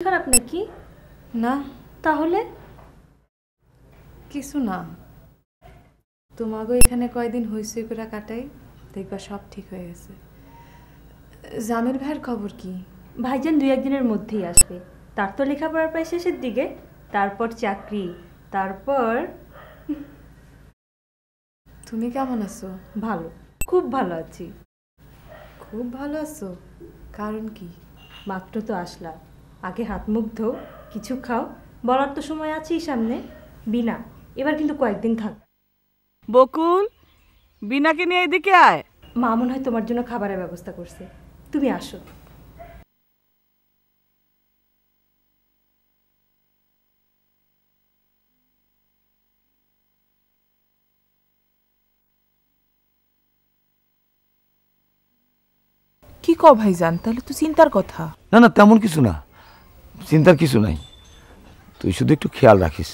খারাপ নাকি? না তাহলে কিছু না, তোমাগো এখানে কয়দিন হইসই করে কাটাই, দেখবা সব ঠিক হয়ে গেছে। জামিল ভাইয়ের খবর কি? ভাইজান 2-1 দিনের মধ্যেই আসবে। তার তো লেখাপড়া প্রায় শেষের দিকে, তারপর চাকরি, তারপর। তুমি কেমন আছো? ভালো, খুব ভালো আছি। খুব ভালো আছো? কারণ কি? মাত্র তো আসলা, আগে হাত মুখ ধো, কিছু খাও, বলার তো সময় আছেই সামনে। বিনা, এবার কিন্তু কয়েকদিন থাক। বকুল, বিনাকে নিয়ে এদিকে আয়। মা মনে হয় তোমার জন্য খাবারের ব্যবস্থা করছে, তুমি আসো। কি কও ভাইজান, তাহলে তো চিন্তার কথা। না না, তেমন কিছু না, চিন্তার কিছু নাই। তুই শুধু একটু খেয়াল রাখিস,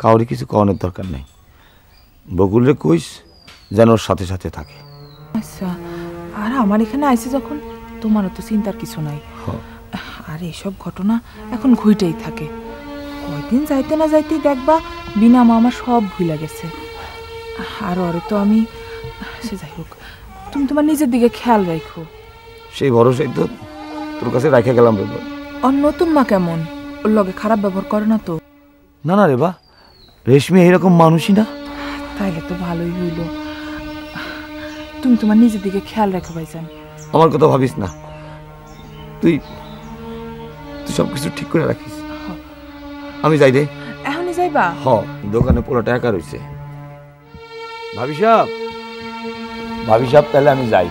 কাউরে কিছু করানোর দরকার নেই। বকুলরে কইস যেন ওর সাথে সাথে থাকে। আচ্ছা, আর আমার এখানে আইসে যখন, তোমারও তো চিন্তার কিছু নাই। আর এসব ঘটনা এখন ঘুইটাই থাকে, কয়দিন যাইতে না যাইতেই দেখবা বিনা মা আমার সব ভুলে গেছে। আর ওরে তো আমি, সে যাই হোক, তুমি তোমার নিজের দিকে খেয়াল রাখো। সেই ভরসাই তো তোর কাছে রাখে গেলাম রে। ওর নতুন মা কেমন? ওর লগে খারাপ ব্যবহার করে না তো? না না রে বা, রেশমি এরকম মানুষই না। তাইলে তো ভালোই হইল। তুমি তোমার নিজের দিকে খেয়াল রাখো ভাইজান। আমার কথা ভাবিস না, তুই তুই সবকিছু ঠিক করে রাখিস। আমি যাই রে। এখনই যাইবা? দোকানে পুরোটা একা রয়েছে। ভাবি সাহেব, ভাবি সাহেব, তাহলে আমি যাই।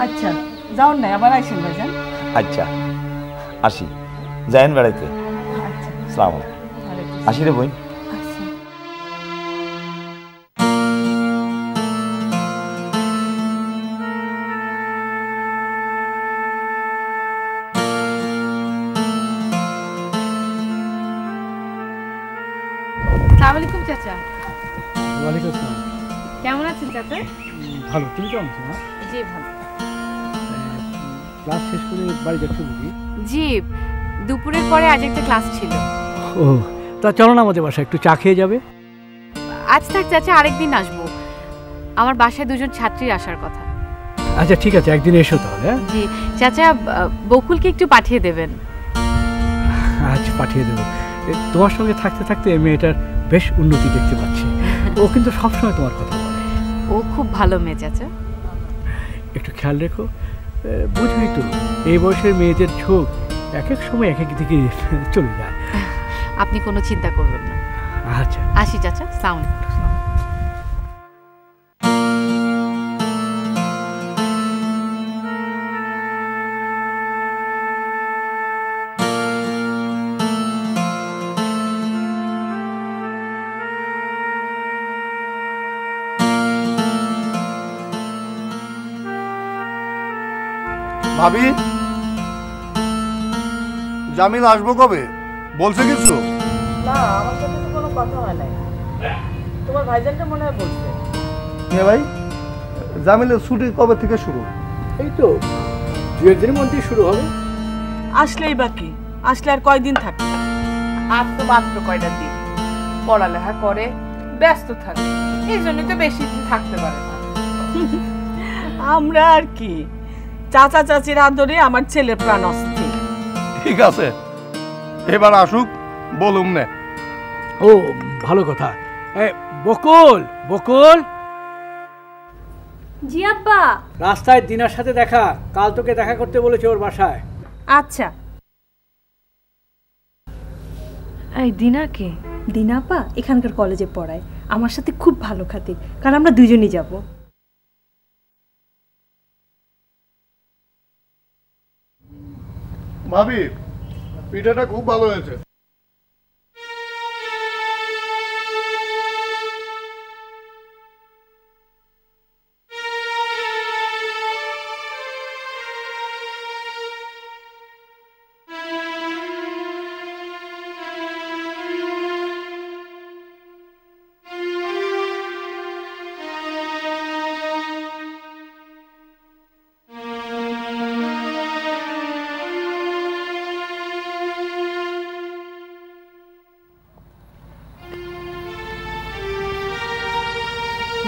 আচ্ছা, যাও না, আবার আইসেন ভাইজান। আচ্ছা, আসি, যাইন বেড়াইতে। সালাম, আসি রে বোন। আসসালামু আলাইকুম চাচা। ওয়ালাইকুম আসসালাম। কেমন আছেন চাচা? ভালো, তুমি কেমন আছো মা? জি ভালো। ক্লাস শেষ করে বাড়ি যাচ্ছ বুঝি? জি, দুপুরের পরে আজ একটা ক্লাস ছিল। ও, তা চলো না আমাদের বাসায়, একটু চা খেয়ে যাবে। আজ থাক চাচা, আরেকদিন আসবো। আমার বাসায় দুজন ছাত্রীর আসার কথা। আচ্ছা ঠিক আছে, একদিন এসো তাহলে। জি চাচা, বকুলকে একটু পাঠিয়ে দেবেন। আচ্ছা, পাঠিয়ে দেবো। তোমার সঙ্গে থাকতে থাকতে মেয়েটার বেশ উন্নতি দেখতে পাচ্ছি। ও কিন্তু সবসময় তোমার কথা বলে। ও খুব ভালো মেয়ে চাচা। একটু খেয়াল রেখো, বুঝবি তো এই বয়সের মেয়েদের ঝোঁক এক এক সময় এক এক দিকে চলে যায়। আপনি কোনো চিন্তা করবেন না। আচ্ছা, আসি চাচা, সাউন্ড। ভাবি, জামিল আসবো কবে বলছে কিছু? না, আমার সাথে তো কোনো কথা হয় নাই। তোমার ভাইজানটা মনে হয় বলছে। হ্যাঁ ভাই, জামিলের ছুটি কবে থেকে শুরু? এই তো 2 দিনের মধ্যেই শুরু হবে। আসলেই বাকি, আসলে আর কয়দিন থাকে? আর তো মাত্র কয়টা দিন। পড়ালেখা করে, ব্যস্ত থাকে, এই জন্যই তো বেশি দিন থাকতে পারে না। আমরা আর কি, চাচা চাচির আদরে আমার ছেলের প্রাণ অস্থির। ঠিক আছে, এবার আসুক, বলুম নে। ও ভালো কথা। বকুল, বকুল, জি আব্বা। রাস্তায় দিনার সাথে দেখা, কাল তোকে দেখা করতে বলেছে ওর বাসায়। আচ্ছা। এই দিনা কে? দিনা আপা এখানকার কলেজে পড়ায়, আমার সাথে খুব ভালো খাতির, কারণ আমরা দুজনই যাব। ভাবি, পিঠাটা খুব ভালো হয়েছে।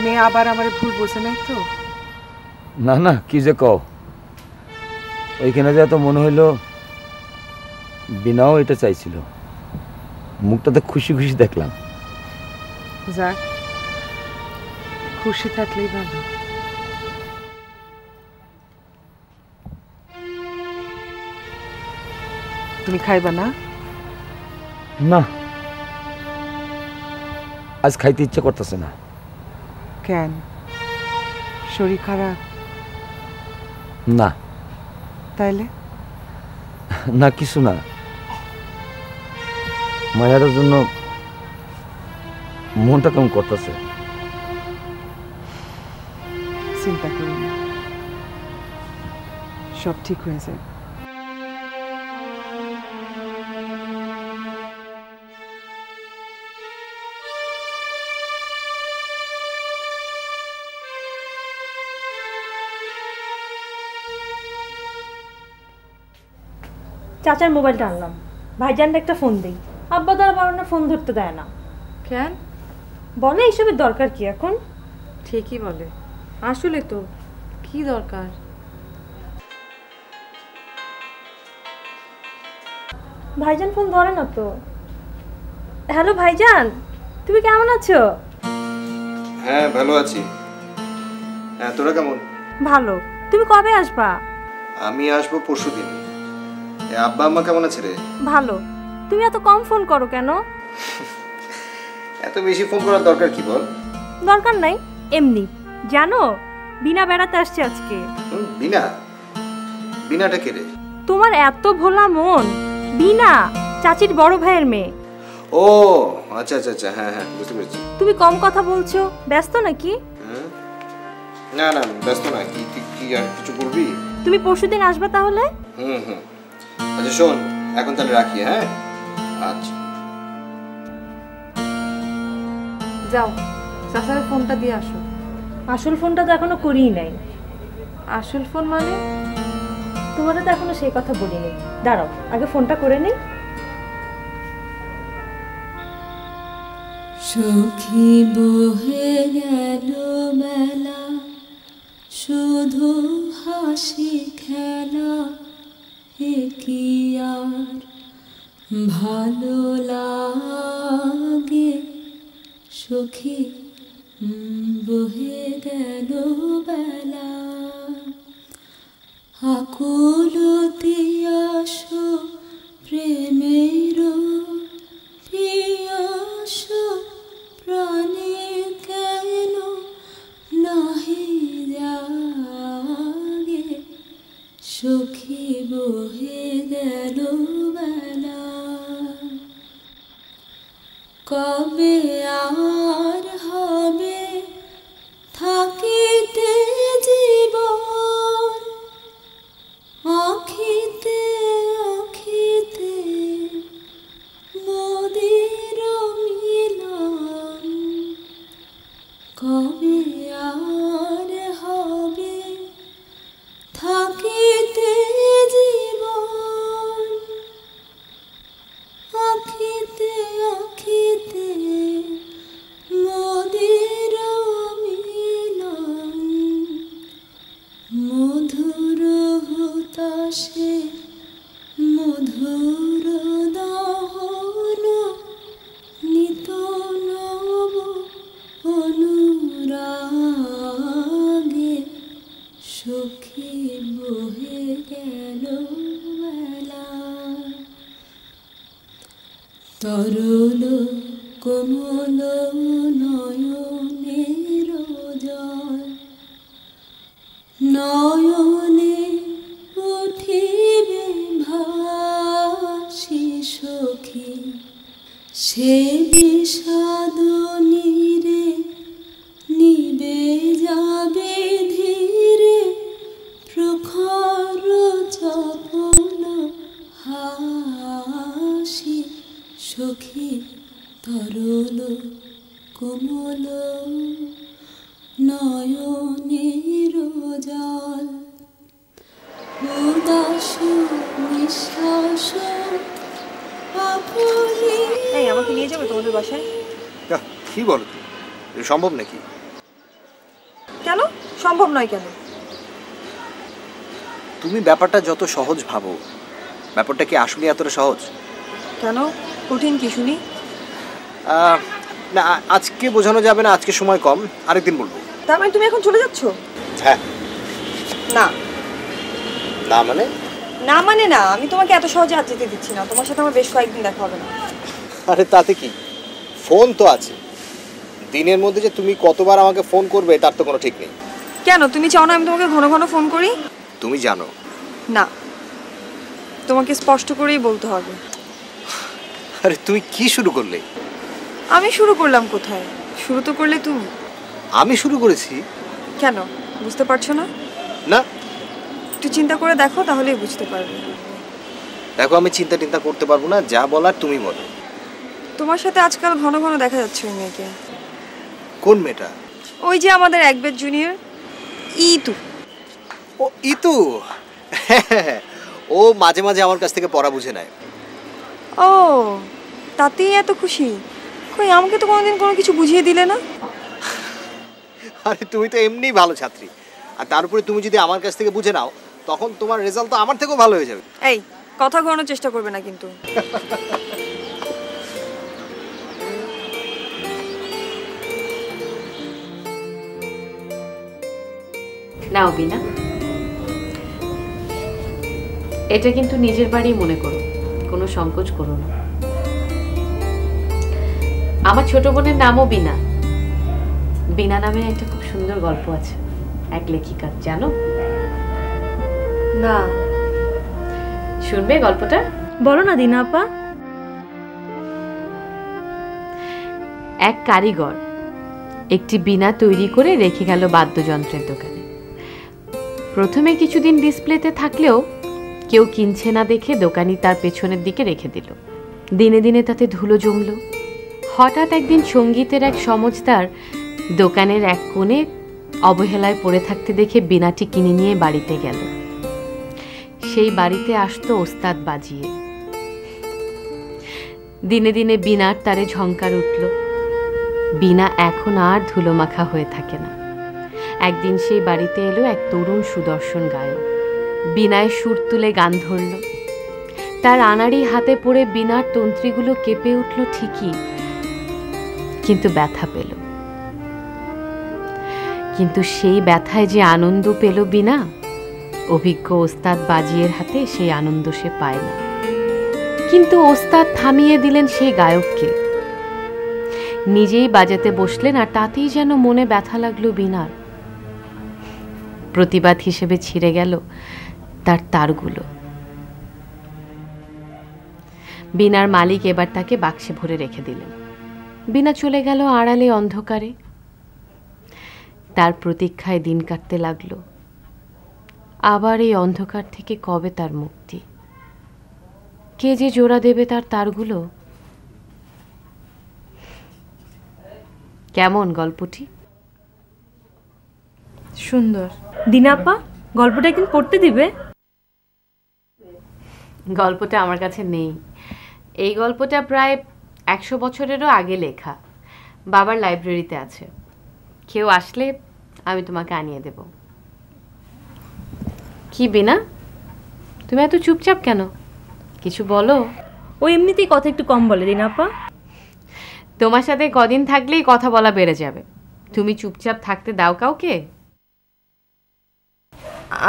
মেয়ে আবার আমার ভুল বোঝে নাই তো? না না, কি যে কও, ওইখানে যা তো মনে হইলো বিনাও এটা চাইছিল। মুখটাতে খুশি খুশি দেখলাম। যাক, খুশি থাকলেই ভালো। তুমি খাইবা না? না, আজ খাইতে ইচ্ছা করতেছে না। কেন, শরীর খারাপ? না তাইলে? না, কিছু না। মায়ার জন্য মনটা কেমন করতেছে। চিন্তা করি না, সব ঠিক হয়ে যায়। চাচার মোবাইলটা আনলাম, ভাইজানটা একটা ফোন দেই। আব্বা দ্বারা বারণে ফোন ধরতে দেয় না। কেন? বলে এইসবের দরকার কি এখন? ঠিকই বলে, আসলে তো কি দরকার। ভাইজান ফোন ধরে না তো। হ্যালো ভাইজান, তুমি কেমন আছো? হ্যাঁ ভালো আছি। হ্যাঁ তোরা কেমন? ভালো। তুমি কবে আসবা? আমি আসবো পরশুদিন। আব্বা আম্মা কেমন আছে রে? ভালো। তুমি এত কম ফোন করো কেন? এত বেশি ফোন করার দরকার কি বল? দরকার নাই, এমনি। জানো বিনা বেড়াতে আসছে আজকে। বিনা? বিনাটা কে রে? তোমার এত ভোলা মন। বিনা চাচির বড় ভাইয়ের মেয়ে। ও আচ্ছা আচ্ছা আচ্ছা, হ্যাঁ হ্যাঁ বুঝতে পেরেছি। তুমি কম কথা বলছো, ব্যস্ত নাকি? না না ব্যস্ত না। কি কি আর কিছু বলবি? তুমি পরশুদিন আসবা তাহলে? হুম। আচ্ছা শোন, এখন তাহলে রাখি। হ্যাঁ আচ্ছা যাও, চাচার ফোনটা দিয়ে আসো। আসল ফোনটা তো এখনো করিই নাই। আসল ফোন মানে? তোমার তো এখনো সেই কথা বলিনি। দাঁড়াও, আগে ফোনটা করে নিই। সখী বহে গেল বেলা, শুধু হাসি খেলা, এ কি আর ভালো লাগে। সখী বহে গেল বেলা, আকুলতি আসো প্রেমের পিয়াস, প্রাণে কেন নাহি জাগে। সখী বহে গেল বেলা, কবে আর হবে থাকিতে জীবন, আখিতে আখিতে মোদের মিলন। কবে আর হবে থাকিতে জীবন, আখিতে আখিতে মোদের মিলন। মধুর হুতাশে মধুর দহন, নিত নব অনুরাগে। সখী বহে গেল বেলা, তরল কোমল নয়নের জল, নয়নে উঠিবে ভাসি। সখী সে বিষাদ নীরে নিবে যাবে ধীরে, প্রখর চপল হাসি। সখী তরল কোমল নয়নের জল, উদাস নিঃশ্বাস এই আমাকে নিয়ে যাবে তোমাদের বাসায়? কি বলো তুমি? এটা সম্ভব নাকি? কেন সম্ভব নয় কেন? তুমি ব্যাপারটা যত সহজ ভাবো, ব্যাপারটা কি আসলে এতটা সহজ? কেন কঠিন কি শুনি? না, আজকে বোঝানো যাবে না, আজকে সময় কম, আরেকদিন বলবো। তার মানে তুমি এখন চলে যাচ্ছ? হ্যাঁ। না না মানে? না মানে না, আমি তোমাকে এত সহজে আজ যেতে দিচ্ছি না। তোমার সাথে আমার বেশ কয়েকদিন দেখা হবে না। আরে তাতে কি, ফোন তো আছে। দিনের মধ্যে যে তুমি কতবার আমাকে ফোন করবে তার তো কোনো ঠিক নেই। কেন তুমি চাও না আমি তোমাকে ঘন ঘন ফোন করি? তুমি জানো না, তোমাকে স্পষ্ট করেই বলতে হবে। আরে তুমি কি শুরু করলে? আমি শুরু করলাম কোথায়? শুরু তো করলে তুমি। আমি শুরু করেছি? কেন বুঝতে পারছো না? না, একটু চিন্তা করে দেখো, তাহলেই বুঝতে পারবে। দেখো, আমি চিন্তা করতে পারবো না, যা বলার তুমি বলো। তোমার সাথে আজকাল ঘন ঘন দেখা যাচ্ছে ওই মেয়েকে। কোন মেয়েটা? ওই যে আমাদের এক ব্যাচ জুনিয়র ইতু। ও ইতু? ও মাঝে মাঝে আমার কাছ থেকে পড়া বুঝে নেয়। ও, তাতেই এত খুশি? কই আমাকে তো কোনোদিন কোনো কিছু বুঝিয়ে দিলে না। আরে তুমি তো এমনিই ভালো ছাত্রী, আর তার উপরে তুমি যদি আমার কাছ থেকে বুঝে নাও তখন তোমার রেজাল্ট তো আমার থেকেও ভালো হয়ে যাবে। এই কথা ঘোরানোর চেষ্টা করবে না কিন্তু। নাও বিনা, এটা কিন্তু নিজের বাড়ি মনে করো, কোনো সংকোচ করো না। আমার ছোট বোনের নামও বিনা। বিনা নামে একটা খুব সুন্দর গল্প আছে এক লেখিকার, জানো? না। শুনবে গল্পটা? বলো না দিনা আপা। এক কারিগর একটি বিনা তৈরি করে রেখে গেল বাদ্যযন্ত্রের দোকানে। প্রথমে কিছুদিন ডিসপ্লেতে থাকলেও কেউ কিনছে না দেখে দোকানি তার পেছনের দিকে রেখে দিল। দিনে দিনে তাতে ধুলো জমল। হঠাৎ একদিন সঙ্গীতের এক সমজদার দোকানের এক কোণে অবহেলায় পড়ে থাকতে দেখে বিনাটি কিনে নিয়ে বাড়িতে গেল। সেই বাড়িতে আসতো ওস্তাদ বাজিয়ে। দিনে দিনে বিনার তারে ঝংকার উঠল। বিনা এখন আর ধুলো মাখা হয়ে থাকে না। একদিন সেই বাড়িতে এলো এক তরুণ সুদর্শন গায়ক। বিনায় সুর তুলে গান ধরল। তার আনাড়ি হাতে পড়ে বিনার তন্ত্রীগুলো কেঁপে উঠল ঠিকই, কিন্তু ব্যথা পেল। কিন্তু সেই ব্যথায় যে আনন্দ পেল বিনা, অভিজ্ঞ ওস্তাদ বাজিয়ের হাতে সেই আনন্দ সে পায় না। কিন্তু ওস্তাদ থামিয়ে দিলেন সেই গায়ককে। নিজেই বাজাতে বসলেন, আর তাতেই যেন মনে ব্যথা লাগলো বিনার। প্রতিবাদ হিসেবে ছিঁড়ে গেল তার তারগুলো। বিনার মালিক এবার তাকে বাক্সে ভরে রেখে দিলেন। বিনা চলে গেল আড়ালে অন্ধকারে। তার প্রতীক্ষায় দিন কাটতে লাগলো। আবার এই অন্ধকার থেকে কবে তার মুক্তি? কে যে জোড়া দেবে তার তারগুলো? কেমন গল্পটি? সুন্দর। দিনাপা, গল্পটা একদিন পড়তে দিবে? গল্পটা আমার কাছে নেই। এই গল্পটা প্রায় 100 বছরেরও আগে লেখা, বাবার লাইব্রেরিতে আছে। কেউ আসলে আমি তোমাকে আনিয়ে দেব। কি বিনা, তুমি এত চুপচাপ কেন? কিছু বলো। ও এমনিতেই কথা একটু কম বলে দিনাপা। তোমার সাথে কদিন থাকলেই কথা বলা বেড়ে যাবে। তুমি চুপচাপ থাকতে দাও কাউকে?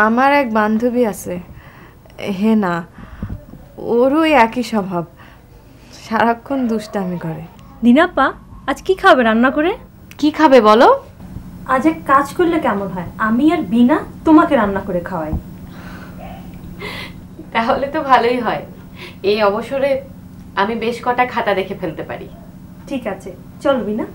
আমার এক বান্ধবী আছে, হে না, ওরও একই স্বভাব, সারাক্ষণ দুষ্টামি করে। দিনাপা, আজ কি খাবে রান্না করে? কি খাবে বলো? আজ এক কাজ করলে কেমন হয়, আমি আর বিনা তোমাকে রান্না করে খাওয়াই। তাহলে তো ভালোই হয়। এই অবসরে আমি বেশ কটা খাতা দেখে ফেলতে পারি। ঠিক আছে, চল বিনা।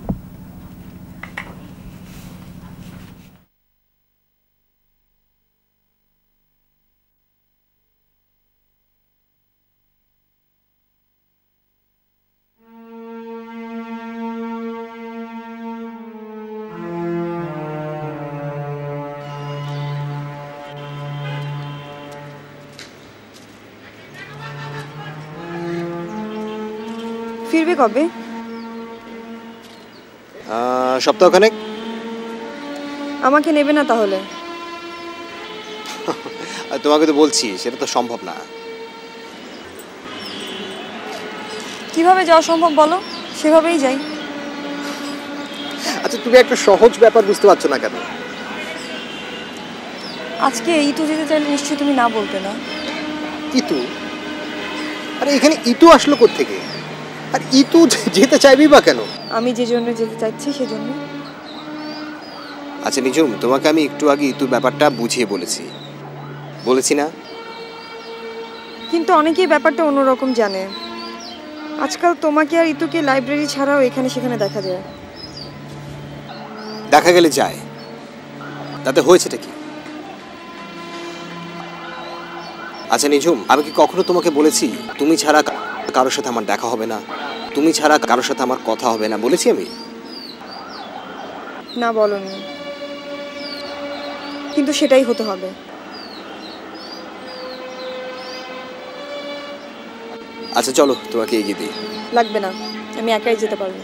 ফিরবে কবে? সপ্তাহখানেক। আমাকে নেবে না তাহলে? তোমাকে তো বলছি সেটা তো সম্ভব না। কিভাবে যাওয়া সম্ভব বলো, সেভাবেই যাই। আচ্ছা তুমি একটা সহজ ব্যাপার বুঝতে পারছো না কেন? আজকে ইতু যেতে চাইলে নিশ্চয়ই তুমি না বলতে না? ইতু? আরে এখানে ইতু আসলো কোত্থেকে? আর ইতু যেতে চাইবি বা কেন? আমি যে জন্য যেতে চাইছি সেজন্য। আচ্ছা নিজুম, তোমাকে আমি একটু আগে ইতুর ব্যাপারটা বুঝিয়ে বলেছি না? কিন্তু অনেকেই ব্যাপারটা অন্যরকম জানে। আজকাল তোমাকে আর ইতুকে লাইব্রেরি ছাড়াও এখানে সেখানে দেখা যায়। দেখা গেলে যায়, তাতে হয়েছেটা কি? আচ্ছা নিজুম, আমি কি কখনো তোমাকে বলেছি তুমি ছাড়া কারোর সাথে আমার দেখা হবে না, তুমি ছাড়া কারোর সাথে আমার কথা হবে না? বলেছি আমি? না বলোনি, কিন্তু সেটাই হতে হবে। আচ্ছা চলো তোমাকে এগিয়ে দিই। লাগবে না, আমি একাই যেতে পারবো।